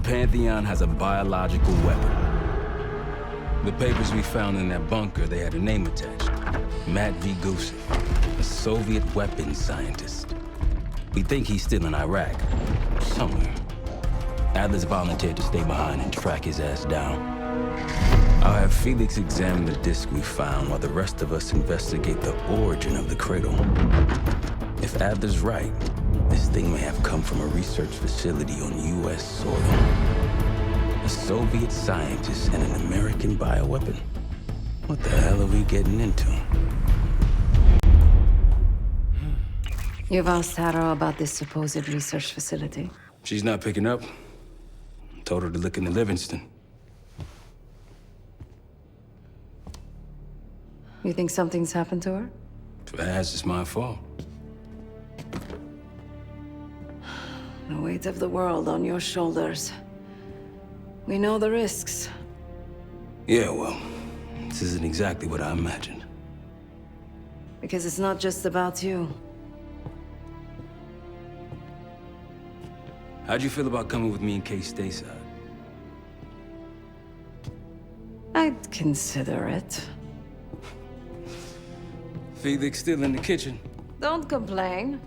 Pantheon has a biological weapon. The papers we found in that bunker, they had a name attached. Matt V. Gusev, a Soviet weapons scientist. We think he's still in Iraq, somewhere. Adler's volunteered to stay behind and track his ass down. I'll have Felix examine the disc we found while the rest of us investigate the origin of the cradle. If Adler's right, this thing may have come from a research facility on U.S. soil. A Soviet scientist and an American bioweapon. What the hell are we getting into? You've asked Harrow about this supposed research facility? She's not picking up. Told her to look into Livingston. You think something's happened to her? If it has, it's my fault. The weight of the world on your shoulders. We know the risks. Yeah, well, this isn't exactly what I imagined. Because it's not just about you. How'd you feel about coming with me in case stateside? I'd consider it. Felix still in the kitchen. Don't complain.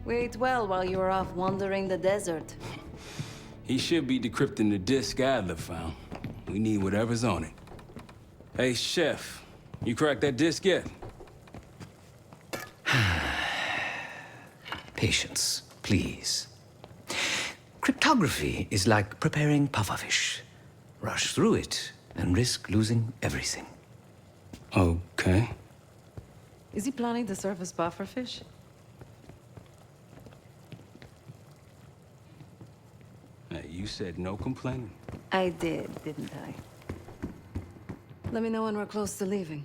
We ate well while you were off wandering the desert. He should be decrypting the disk Adler found. We need whatever's on it. Hey, Chef, you cracked that disk yet? Patience, please. Cryptography is like preparing pufferfish. Rush through it and risk losing everything. Okay. Is he planning to serve us pufferfish? Hey, you said no complaining. I did, didn't I? Let me know when we're close to leaving.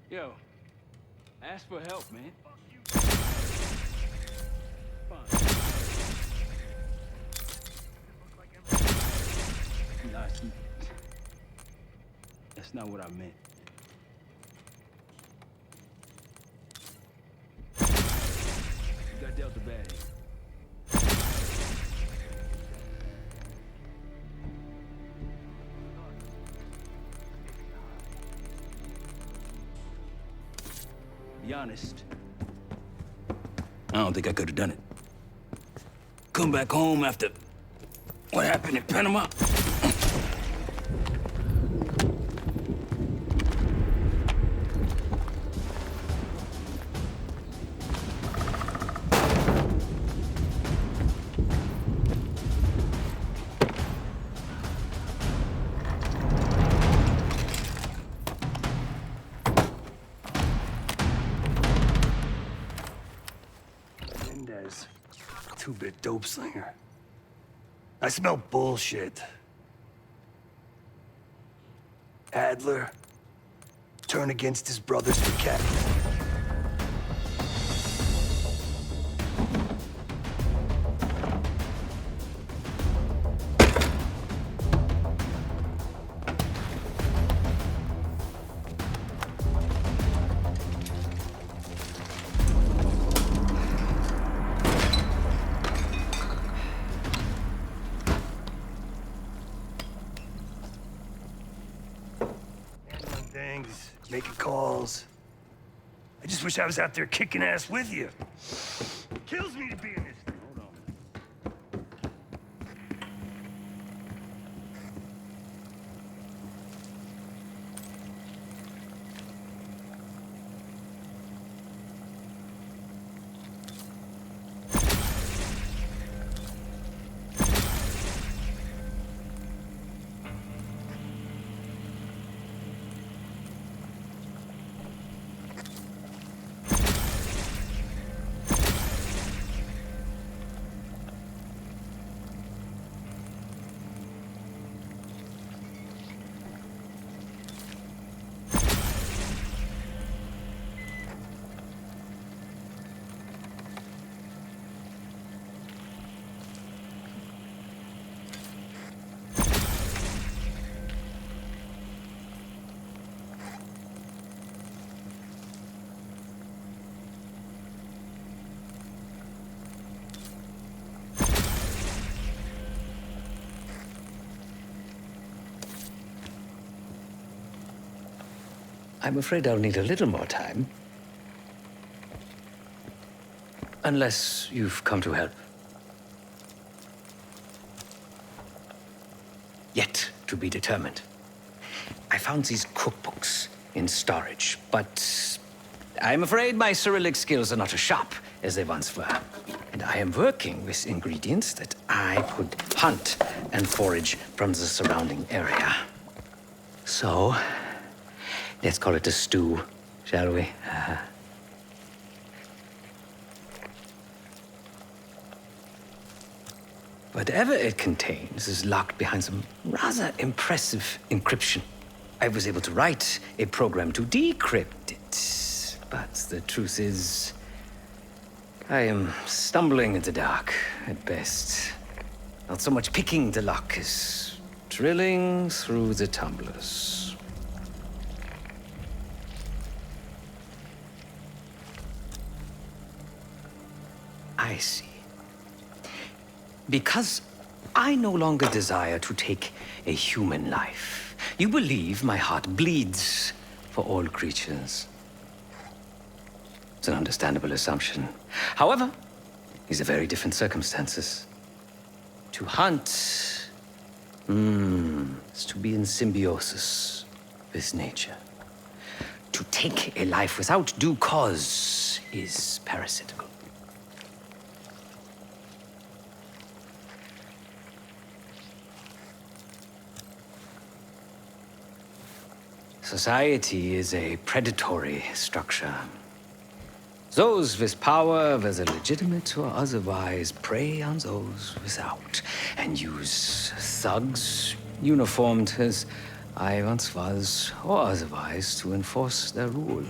Yo, ask for help, man. That's not what I meant. You got dealt a bad hand. Be honest. I don't think I could have done it. Come back home after what happened in Panama. Two-bit dope slinger. I smell bullshit. Adler turn against his brothers for cash. Making calls. I just wish I was out there kicking ass with you. Kills me to be in this thing. Hold on. I'm afraid I'll need a little more time. Unless you've come to help. Yet to be determined. I found these cookbooks in storage, but I'm afraid my Cyrillic skills are not as sharp as they once were. And I am working with ingredients that I could hunt and forage from the surrounding area. So, let's call it a stew, shall we? Whatever it contains is locked behind some rather impressive encryption. I was able to write a program to decrypt it, but the truth is, I am stumbling in the dark at best. Not so much picking the lock as drilling through the tumblers. I see. Because I no longer desire to take a human life, you believe my heart bleeds for all creatures. It's an understandable assumption. However, these are very different circumstances. To hunt, is to be in symbiosis with nature. To take a life without due cause is parasitical. Society is a predatory structure. Those with power, whether legitimate or otherwise, prey on those without, and use thugs, uniformed as I once was, or otherwise, to enforce their rule.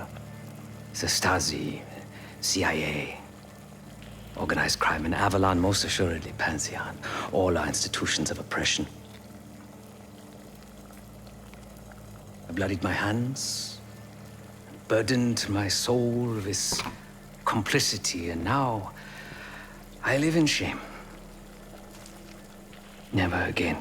The Stasi, CIA, organized crime in Avalon, most assuredly Pantheon, all are institutions of oppression. I bloodied my hands, burdened my soul with complicity, and now I live in shame. Never again.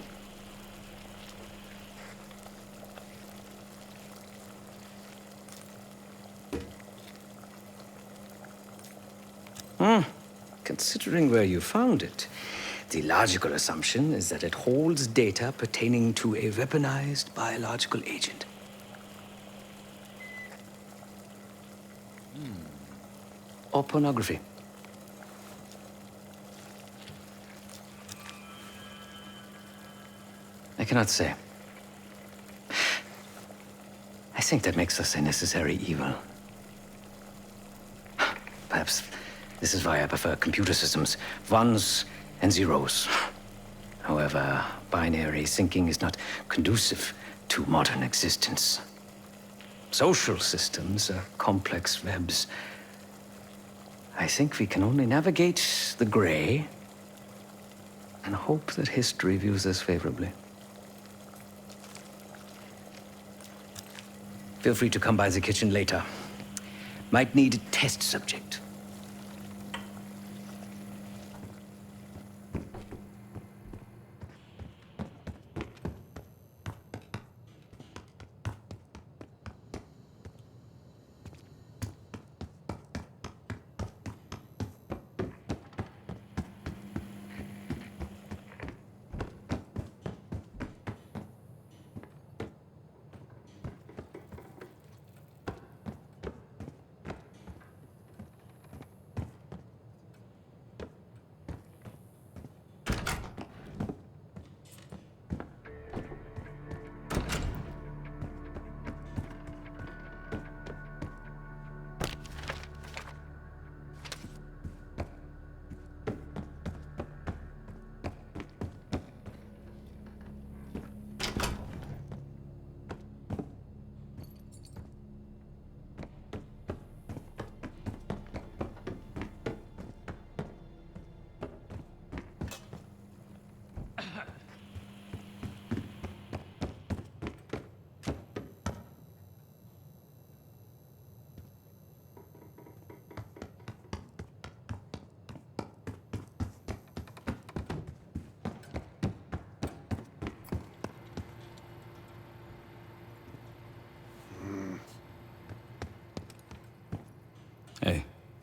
Considering where you found it, the logical assumption is that it holds data pertaining to a weaponized biological agent. Or pornography. I cannot say. I think that makes us a necessary evil. Perhaps this is why I prefer computer systems. Ones and zeros. However, binary thinking is not conducive to modern existence. Social systems are complex webs. I think we can only navigate the gray and hope that history views us favorably. Feel free to come by the kitchen later. Might need a test subject.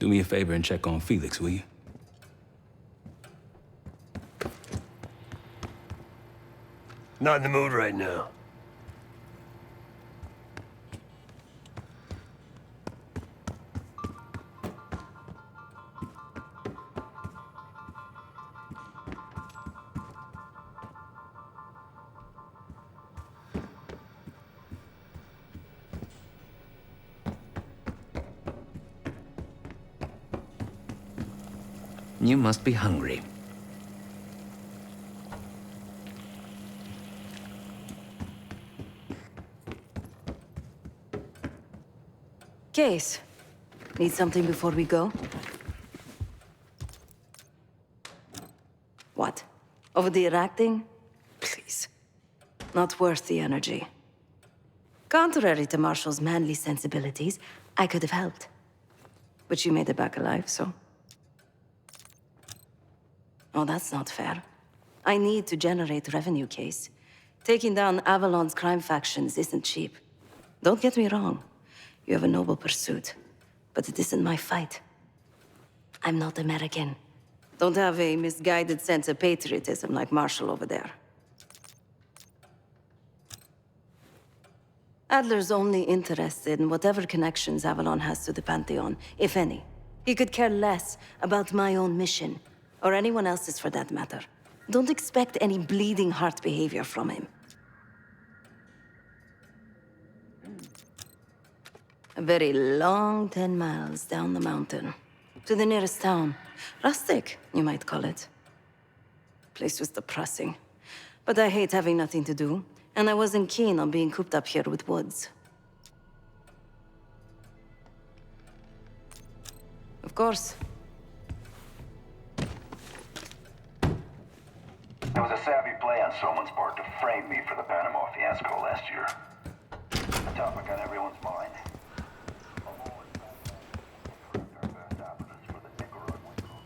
Do me a favor and check on Felix, will you? Not in the mood right now. You must be hungry. Case. Need something before we go? What? Over the acting? Please. Not worth the energy. Contrary to Marshall's manly sensibilities, I could have helped. But you made it back alive, so... Oh, that's not fair. I need to generate revenue, Case. Taking down Avalon's crime factions isn't cheap. Don't get me wrong. You have a noble pursuit. But it isn't my fight. I'm not American. Don't have a misguided sense of patriotism like Marshall over there. Adler's only interested in whatever connections Avalon has to the Pantheon, if any. He could care less about my own mission, or anyone else's for that matter. Don't expect any bleeding heart behavior from him. A very long 10 miles down the mountain. To the nearest town. Rustic, you might call it. Place was depressing. But I hate having nothing to do, and I wasn't keen on being cooped up here with Woods. Of course. It was a savvy play on someone's part to frame me for the Panama fiasco last year. A topic on everyone's mind. Our best operatives for the Nicaraguan group.